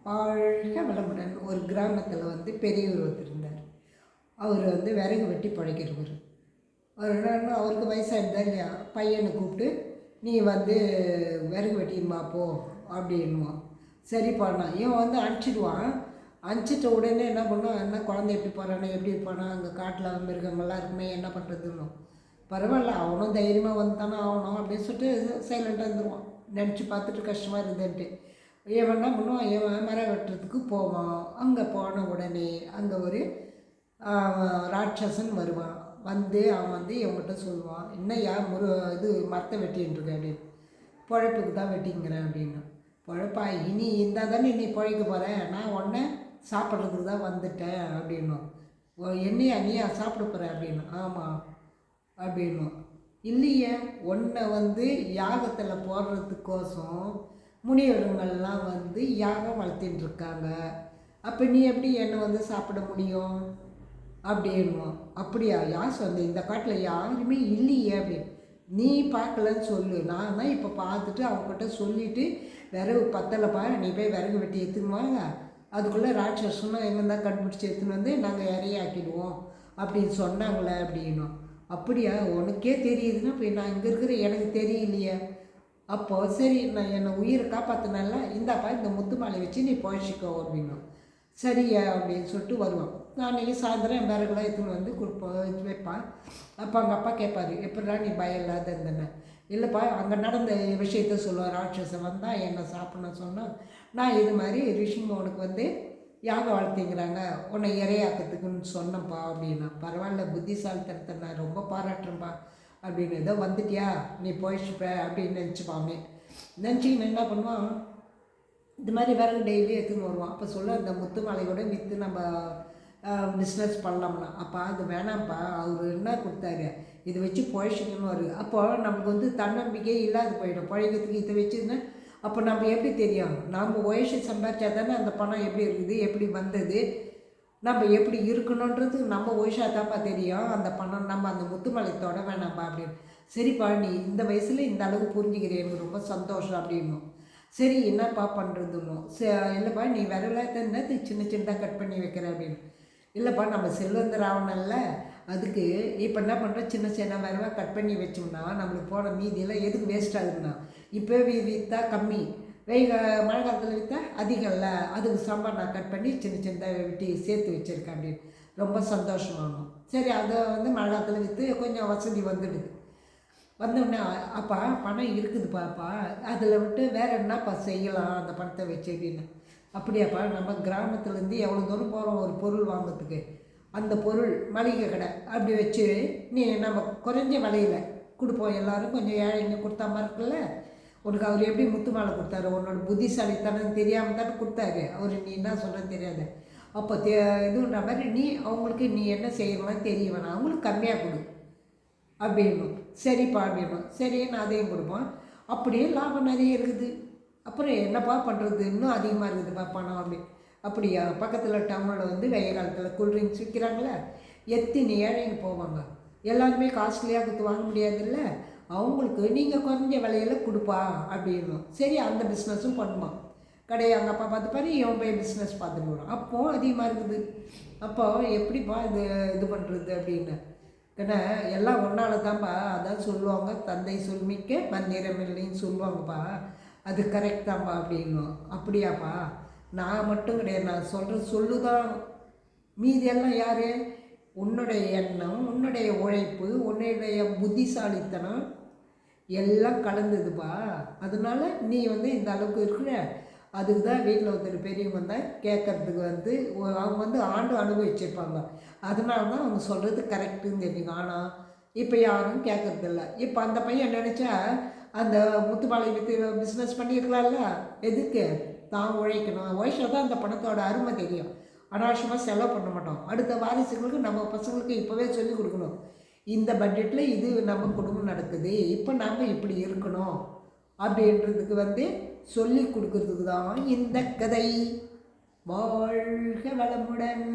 வாழ்க வளமுடன். ஒரு கிராமத்தில் பெரியவர் ஒருத்தர் இருந்தார். அவர் விறகு வெட்டி பிழைக்கிறவர். அவர் என்னன்னா, அவருக்கு வயசாகிடுதா இல்லையா, பையனை கூப்பிட்டு நீ விறகு வெட்டின்னு போ அப்படின்வான். சரிப்பாண்ணா இவன் அனுப்பிச்சிடுவான். அனுப்பிச்சிட்ட உடனே என்ன பண்ணுவான், என்ன குழந்தை எப்படி போகிறானே, எப்படி இருப்பானா, அங்கே காட்டில் மிருகங்கள்லாம் இருக்குமே, என்ன பண்ணுறதுன்னு. பரவாயில்ல, அவனும் தைரியமாக தானே ஆகணும் அப்படின்னு சொல்லிட்டு சைலண்ட்டாக இருந்துருவான். நினச்சி பார்த்துட்டு கஷ்டமாக இருந்தேன்ட்டு இவன் என்ன பண்ணுவான், இவன் மரம் வெட்டுறதுக்கு போவான். அங்கே போன உடனே அங்கே ஒரு ராட்சசன் வருவான். அவன் இவங்ககிட்ட சொல்லுவான், என்னையா இது மரத்தை வெட்டின்ட்டுருக்க அப்படின்னு. பழப்புக்கு தான் வெட்டிங்கிறேன் அப்படின்னு. பழப்பா, இனி இருந்தால் தானே நீ பழைக்க போகிறேன், நான் உடனே சாப்பிட்றதுக்கு தான் வந்துட்டேன் அப்படின்னும். என்னையா நீயா சாப்பிட போகிற அப்படின்னு. ஆமாம் அப்படின்னும். இல்லையே, உன்னை யாகத்தில் போடுறதுக்கோசம் முனிவருங்கள்லாம் யாகம் வளர்த்தின்னு இருக்காங்க. அப்போ நீ எப்படி என்னை சாப்பிட முடியும் அப்படின்னுவோம். அப்படியா, யார் இந்த காட்டில் யாருமே இல்லையே அப்படின்னு. நீ பார்க்கலன்னு சொல்லு, நான் தான் இப்போ பார்த்துட்டு அவங்ககிட்ட சொல்லிவிட்டு விறகு பத்தலைப்பா, நீ போய் விறகு வெட்டி எடுத்துக்குவாங்க, அதுக்குள்ளே ராட்சசனும் எங்கே தான் கண்டுபிடிச்சி எடுத்துன்னு நாங்கள் இறையாக்கிடுவோம் அப்படின்னு சொன்னாங்களே அப்படின்னும். அப்படியா, உனக்கே தெரியுதுன்னா இப்போ நான் இங்கே இருக்கிற எனக்கு தெரியலையே. அப்போது சரி, நான் என்னை உயிரை காப்பாற்றினால இந்தாப்பா இந்த முத்து மாலை வச்சு நீ பொழைச்சிக்கோ அப்படின்னும். சரியா அப்படின்னு சொல்லிட்டு வருவான். நான் அன்றைக்கி சாயந்தரம் விறகுலாம் எடுத்துன்னு கொடுப்போம் வைப்பான். அப்போ அவங்க அப்பா கேட்பாரு, எப்படிடா நீ பயம் இல்லாத இருந்தேன்னு. இல்லைப்பா, அங்கே நடந்த விஷயத்த சொல்லுவார். ராட்சசன் வந்தால் என்னை சாப்பிட்ணுன்னு சொன்னால், நான் இது மாதிரி ரிஷிங்க உனக்கு யாகம் வளர்த்திங்கிறாங்க, உன்னை இறையாக்கிறதுக்குன்னு சொன்னப்பா அப்படின்னா. பரவாயில்ல, புத்திசாலித்தனத்தை நான் ரொம்ப பாராட்டுறேன்ப்பா அப்படின்னு. ஏதோ வந்துட்டியா நீ போயிடுச்சுப்ப அப்படின்னு நினச்சிப்பாமே. நினச்சிக்கின்னு என்ன பண்ணுவான், இது மாதிரி விறகு டெய்லி எடுத்துன்னு வருவான். அப்போ சொல்ல, அந்த முத்து மாலையோட விற்று நம்ம பிஸ்னஸ் பண்ணலாம்னா. அப்போ அது வேணாம்ப்பா, அவர் என்ன கொடுத்தாரு, இதை வச்சு பொழைச்சிக்கணும் வருது. அப்போ நமக்கு தன்னம்பிக்கையே இல்லாது போயிடும். பழைக்கிறதுக்கு இதை வச்சுன்னா அப்போ நம்ம எப்படி தெரியும், நம்ம உழைச்சி சம்பாதிச்சா தானே அந்த பணம் எப்படி இருக்குது, எப்படி வந்தது, நம்ம எப்படி இருக்கணுன்றது நம்ம உழைச்சா தான்ப்பா தெரியும். அந்த பணம் நம்ம அந்த முத்துமலை தொட வேணாம்ப்பா அப்படின்னு. சரிப்பா, நீ இந்த வயசில் இந்த அளவுக்கு புரிஞ்சுக்கிறேன், எனக்கு ரொம்ப சந்தோஷம் அப்படின்னும். சரி, என்னப்பா பண்ணுறதுன்னும். இல்லைப்பா, நீ விரலாக சின்ன சின்னதாக கட் பண்ணி வைக்கிற அப்படின்னு. இல்லைப்பா, நம்ம செல்வந்தர் ஆகணும்ல, அதுக்கு இப்போ என்ன பண்ணுறோம், சின்ன சின்ன விரவாக கட் பண்ணி வச்சோம்னா நம்மளுக்கு போன மீதியெல்லாம் எதுக்கு வேஸ்ட் ஆகுதுன்னா, இப்போ விற்றா கம்மி, மழை காலத்தில் விற்றா அதிகம்ல, அதுக்கு சாம்பார் நான் கட் பண்ணி சின்ன சின்னதாக வெட்டி சேர்த்து வச்சுருக்கேன் அப்படின்னு. ரொம்ப சந்தோஷமாகும். சரி, அதை மழை காலத்தில் விற்று கொஞ்சம் வசதி வந்துடுது. வந்தோடனே, அப்பா பணம் இருக்குது பாப்பா, அதில் விட்டு வேறு என்னப்பா செய்யலாம் அந்த பணத்தை வச்சு அப்படின்னு. அப்படியாப்பா, நம்ம கிராமத்துலேருந்து எவ்வளோ தூரம் போகிறோம் ஒரு பொருள் வாங்கிறதுக்கு, அந்த பொருள் மளிகை கடை அப்படி வச்சு நீ நம்ம குறைஞ்ச விலையில் கொடுப்போம். எல்லோரும் கொஞ்சம் ஏழைங்க கொடுத்தா மாதிரி இருக்குல்ல. உனக்கு அவர் எப்படி முத்து மாலை கொடுத்தாரு, உன்னோட புத்திசாலித்தனம் தெரியாமல் தானே கொடுத்தாரு அவர். நீ என்ன சொல்கிறேன்னு தெரியாது. அப்போ இதுன்ற மாதிரி நீ அவங்களுக்கு நீ என்ன செய்யணும்னு தெரிய வேணாம், அவங்களுக்கு கம்மியாக கொடு அப்படின்னும். சரிப்பா அப்படின்னும். சரி, நான் அதையும் கொடுப்போம். அப்படியே லாபம் நிறைய இருக்குது. அப்புறம் என்னப்பா பண்ணுறது, இன்னும் அதிகமாக இருக்குதுப்பா பணம் அப்படி. அப்படியா, பக்கத்தில் டவுனில் வெயில் காலத்தில் கூல்ட்ரிங்க்ஸ் விற்கிறாங்களே, எத்தனை ஏழைங்க போவாங்க, எல்லாருமே காஸ்ட்லியாக கொடுத்து வாங்க முடியாதுல்ல, அவங்களுக்கு நீங்கள் குறைஞ்ச விலையில் கொடுப்பா அப்படின்னும். சரி, அந்த பிஸ்னஸும் பண்ணுவான். கடையை அவங்க அப்பா பார்த்துப்பாரு, இவன் போய் பிஸ்னஸ் பார்த்துட்டு வரும். அப்போது அதிகமாக இருக்குது. அப்போ எப்படிப்பா இது பண்ணுறது அப்படின்னு. ஏன்னா எல்லாம் ஒன்றால் தான்ப்பா, அதான் சொல்லுவாங்க, தந்தை சொல்மிக்க மந்திரமில்லைன்னு சொல்லுவாங்கப்பா, அது கரெக்ட் தான்ப்பா அப்படின்னும். அப்படியாப்பா, நான் மட்டும் கிடையாது, நான் சொல்லுதான், மீதியெல்லாம் யார், உன்னுடைய எண்ணம், உன்னுடைய உழைப்பு, உன்னுடைய புத்திசாலித்தனம் எல்லாம் கலந்ததுப்பா. அதனால நீ இந்த அளவுக்கு இருக்கிற. அதுக்கு தான் வீட்டில் ஒருத்தர் பெரியவங்க வந்தால் கேட்குறதுக்கு அவங்க ஆண்டு அனுபவிச்சிருப்பாங்க. அதனால தான் அவங்க சொல்கிறது கரெக்டுன்னு தெரியுங்க. ஆனால் இப்போ யாரும் கேட்குறதில்ல. இப்போ அந்த பையன் நினச்சா அந்த முத்துமாலை விற்று பிஸ்னஸ் பண்ணியிருக்கலாம்ல, எதுக்கு, தான் உழைக்கணும், உழைச்சா தான் அந்த பணத்தோட அருமை தெரியும். அனாவசியமாக செலவு பண்ண மாட்டோம். அடுத்த வாரிசுகளுக்கு நம்ம பசங்களுக்கு இப்போவே சொல்லிக் கொடுக்கணும், இந்த பட்ஜெட்டில் இது நம்ம குடும்பம் நடக்குது, இப்போ நாம் இப்படி இருக்கணும் அப்படின்றதுக்கு சொல்லி கொடுக்கறதுக்கு தான் இந்த கதை. வாழ்க வளமுடன்.